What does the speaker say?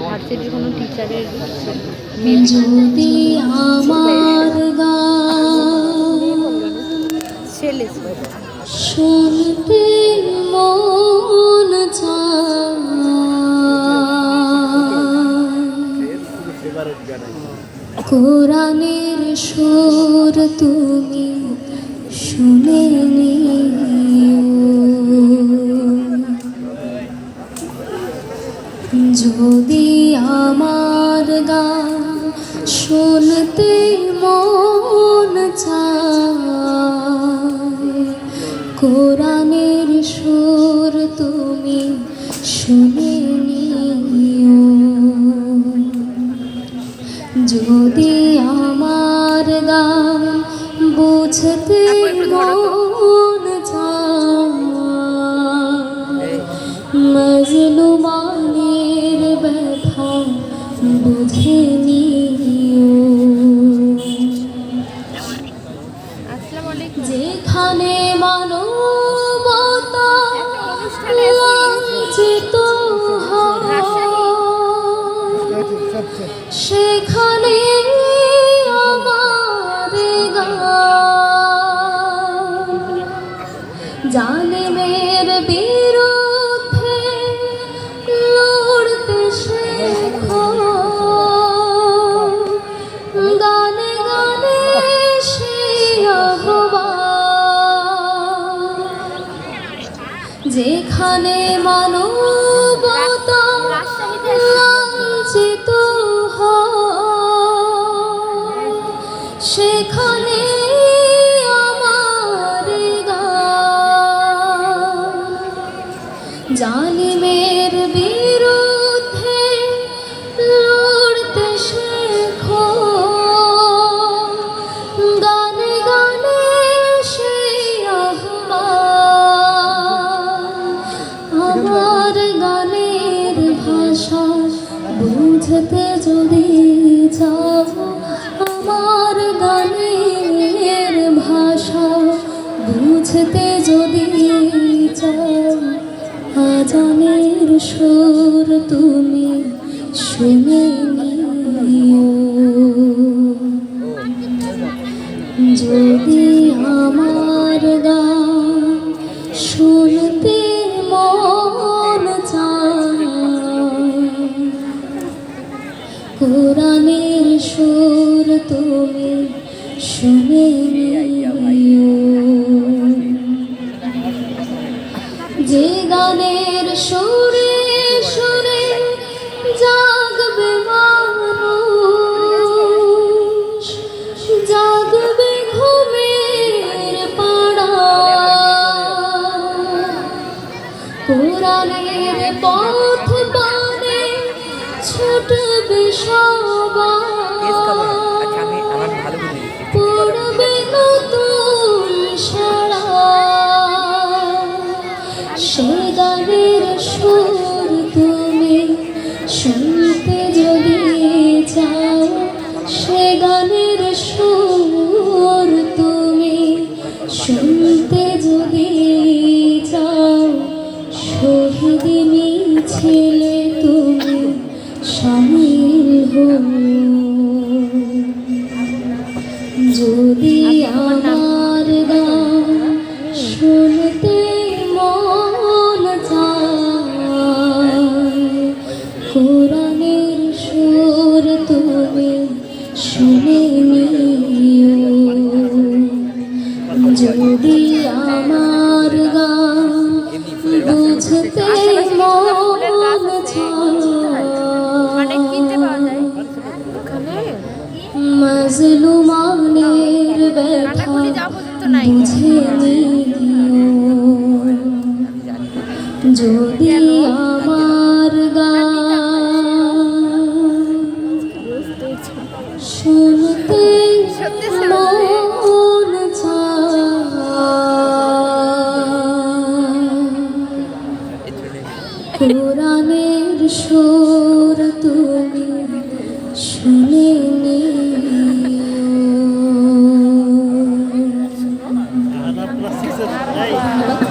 ভার্সিটির কোনো টিচারের যদি আমার ছেলে শুনতে মন কোরআনের সুর তুমি শুনে নিও, যদি আমার গান শুনতে মন চায়, কোরআনের সুর তুমি শুনে নিও, যদি আমার গান বুঝতে মন চায়, মজলুমানের ব্যথা বুঝে নিও, যেখানে মানবতা লাঞ্ছিত হয় সেখানে আমার গান জালিমের বিরুদ্ধে লড়তে শেখো, গানে গানে সে আহ্বান, যেখানে মানবতা লাঞ্ছিত হয় সেখানে আমার গান, জালিমের বিরুদ্ধে লড়তে শেখো, গানে গানে সেই আহ্বান, আমার গানের ভাষা বুঝতে যদি চাও, আমার গানের ভাষা বুঝতে যদি চাও, আজানের সুর তুমি শুনে নিও, যদি আমার গান শুনতে মন চায়, কোরআনের সুর তুমি শুনে নিও, যে গানের সুরে সুরে জাগবে মানুষ, জাগবে ঘুমের পাড়া, কোরআনের পথ পানে ছুটবে সবাই, পড়বে নতুন সারা, সে গানের সুর তুমি শুনতে যদি চাও, সে গানের সুর তুমি শুনতে যদি চাও, শহীদ মিছিলে তুমি শামিল হও, যদি আমার গান শুনতে মন চায়, কোরআনের সুর তুমি শুনে নিও, যদি আমার গান বুঝতে মন চায়, মজলুমানের ব্যথা বুঝে নিও, যদি আমার গান শুনতে মন চায়, কোরআনের সুর তুমি শুনে নিও। ধন্যবাদ